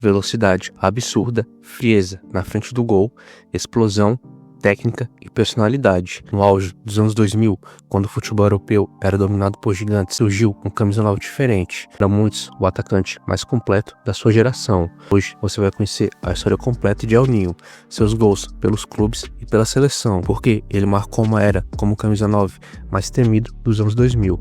velocidade absurda, frieza na frente do gol, explosão, técnica e personalidade. No auge dos anos 2000, quando o futebol europeu era dominado por gigantes, surgiu um camisa 9 diferente. Para muitos, o atacante mais completo da sua geração. Hoje você vai conhecer a história completa de El Niño, seus gols pelos clubes e pela seleção, porque ele marcou uma era como camisa 9 mais temido dos anos 2000.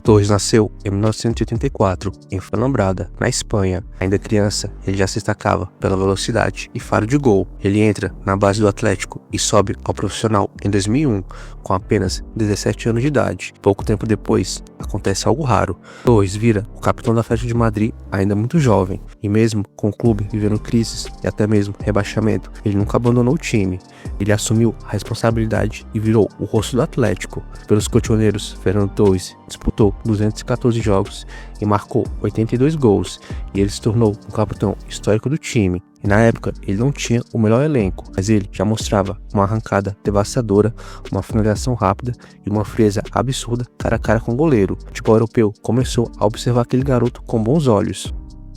Torres nasceu em 1984, em Fuenlabrada, na Espanha. Ainda criança, ele já se destacava pela velocidade e faro de gol. Ele entra na base do Atlético e sobe ao profissional em 2001, com apenas 17 anos de idade. Pouco tempo depois, acontece algo raro. Torres vira o capitão do Atlético de Madrid ainda muito jovem, e mesmo com o clube vivendo crises e até mesmo rebaixamento, ele nunca abandonou o time. Ele assumiu a responsabilidade e virou o rosto do Atlético. Pelos cotoneiros, Fernando Torres disputou 214 jogos e marcou 82 gols, e ele se tornou um capitão histórico do time. E na época ele não tinha o melhor elenco, mas ele já mostrava uma arrancada devastadora, uma finalização rápida e uma frieza absurda cara a cara com o goleiro. O futebol europeu começou a observar aquele garoto com bons olhos.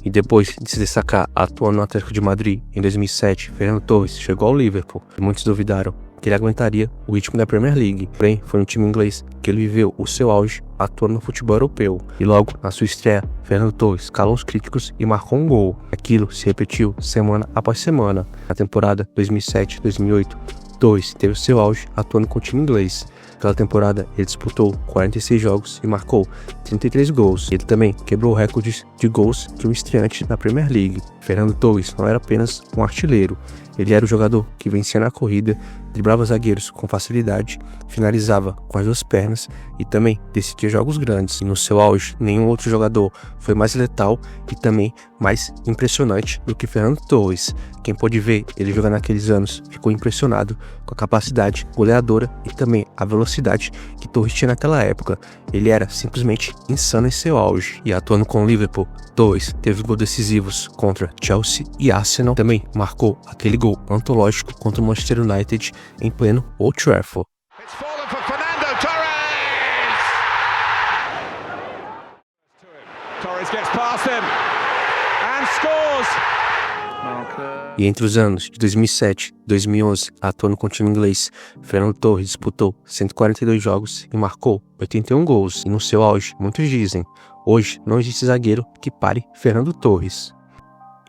E depois de se destacar atuando no Atlético de Madrid em 2007, Fernando Torres chegou ao Liverpool e muitos duvidaram que ele aguentaria o ritmo da Premier League. Porém, foi no time inglês que ele viveu o seu auge atuando no futebol europeu. E logo na sua estreia, Fernando Torres calou os críticos e marcou um gol. Aquilo se repetiu semana após semana. Na temporada 2007-2008, Torres teve o seu auge atuando com o time inglês. Naquela temporada, ele disputou 46 jogos e marcou 33 gols. Ele também quebrou recordes de gols de um estreante na Premier League. Fernando Torres não era apenas um artilheiro, ele era o jogador que vencia na corrida, driblava zagueiros com facilidade, finalizava com as duas pernas e também decidia jogos grandes. E no seu auge, nenhum outro jogador foi mais letal e também mais impressionante do que Fernando Torres. Quem pôde ver ele jogar naqueles anos ficou impressionado com a capacidade goleadora e também a velocidade que Torres tinha naquela época. Ele era simplesmente insano em seu auge. E atuando com o Liverpool, Torres teve gols decisivos contra Chelsea e Arsenal. Também marcou aquele gol antológico contra o Manchester United em pleno Old Trafford. Torres gets past him and scores. E entre os anos de 2007 e 2011, atuando com o time inglês, Fernando Torres disputou 142 jogos e marcou 81 gols. E no seu auge, muitos dizem, hoje não existe zagueiro que pare Fernando Torres.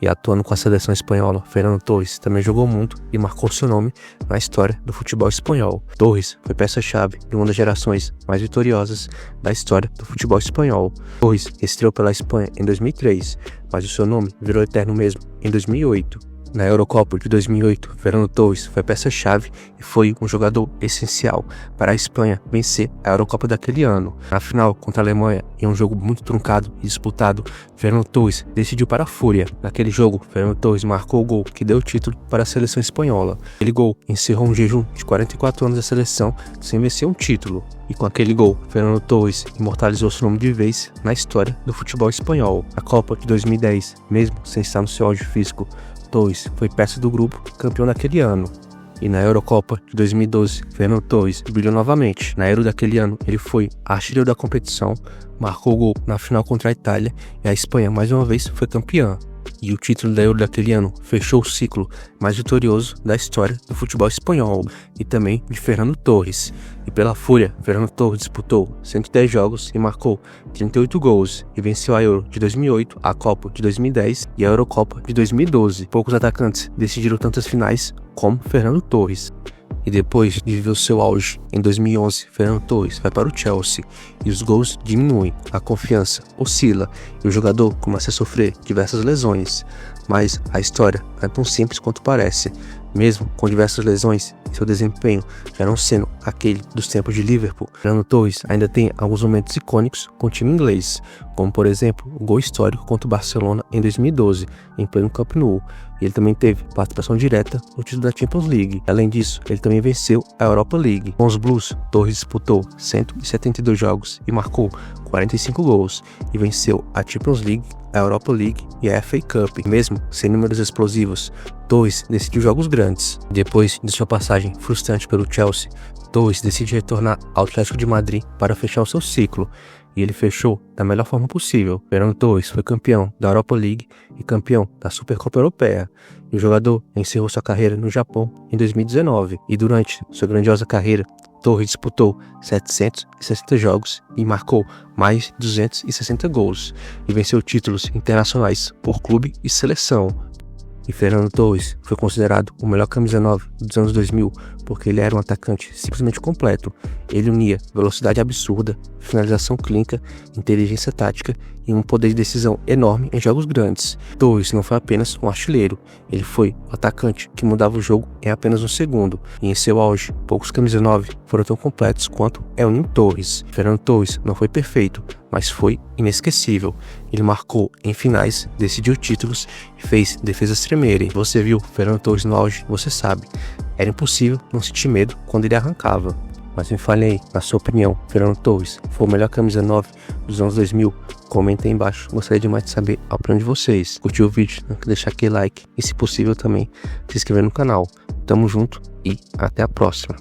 E atuando com a seleção espanhola, Fernando Torres também jogou muito e marcou seu nome na história do futebol espanhol. Torres foi peça-chave de uma das gerações mais vitoriosas da história do futebol espanhol. Torres estreou pela Espanha em 2003, mas o seu nome virou eterno mesmo em 2008. Na Eurocopa de 2008, Fernando Torres foi peça-chave e foi um jogador essencial para a Espanha vencer a Eurocopa daquele ano. Na final contra a Alemanha, em um jogo muito truncado e disputado, Fernando Torres decidiu para a fúria. Naquele jogo, Fernando Torres marcou o gol que deu o título para a seleção espanhola. Aquele gol encerrou um jejum de 44 anos da seleção sem vencer um título. E com aquele gol, Fernando Torres imortalizou seu nome de vez na história do futebol espanhol. Na Copa de 2010, mesmo sem estar no seu auge físico, Torres foi peça do grupo campeão daquele ano. E na Eurocopa de 2012, Fernando Torres brilhou novamente. Na Euro daquele ano, ele foi artilheiro da competição, marcou o gol na final contra a Itália e a Espanha mais uma vez foi campeã. E o título da Euro daquele ano fechou o ciclo mais vitorioso da história do futebol espanhol e também de Fernando Torres. E pela Fúria, Fernando Torres disputou 110 jogos e marcou 38 gols e venceu a Euro de 2008, a Copa de 2010 e a Eurocopa de 2012. Poucos atacantes decidiram tantas finais como Fernando Torres. E depois de viver o seu auge, em 2011, Fernando Torres vai para o Chelsea e os gols diminuem, a confiança oscila e o jogador começa a sofrer diversas lesões. Mas a história não é tão simples quanto parece. Mesmo com diversas lesões e seu desempenho já não sendo aquele dos tempos de Liverpool, Fernando Torres ainda tem alguns momentos icônicos com o time inglês, como por exemplo o gol histórico contra o Barcelona em 2012, em pleno Camp Nou. E ele também teve participação direta no título da Champions League. Além disso, ele também venceu a Europa League. Com os Blues, Torres disputou 172 jogos e marcou 45 gols e venceu a Champions League, a Europa League e a FA Cup. Mesmo sem números explosivos, Torres decidiu jogos grandes. Depois de sua passagem frustrante pelo Chelsea, Torres decide retornar ao Atlético de Madrid para fechar o seu ciclo. e ele fechou da melhor forma possível. Fernando Torres foi campeão da Europa League e campeão da Supercopa Europeia. E o jogador encerrou sua carreira no Japão em 2019 e durante sua grandiosa carreira, Torres disputou 760 jogos e marcou mais de 260 gols e venceu títulos internacionais por clube e seleção. E Fernando Torres foi considerado o melhor camisa 9 dos anos 2000 porque ele era um atacante simplesmente completo. Ele unia velocidade absurda, finalização clínica, inteligência tática e um poder de decisão enorme em jogos grandes. Torres não foi apenas um artilheiro, ele foi o atacante que mudava o jogo em apenas um segundo. E em seu auge, poucos camisa 9 foram tão completos quanto Elneny Torres. Fernando Torres não foi perfeito, mas foi inesquecível. Ele marcou em finais, decidiu títulos e fez defesas tremerem. Você viu Fernando Torres no auge, você sabe. Era impossível não sentir medo quando ele arrancava. Mas me fale aí, na sua opinião, Fernando Torres foi o melhor camisa 9 dos anos 2000? Comenta aí embaixo, gostaria demais de saber a opinião de vocês. Curtiu o vídeo? Não quer deixar aquele like e, se possível também, se inscrever no canal. Tamo junto e até a próxima.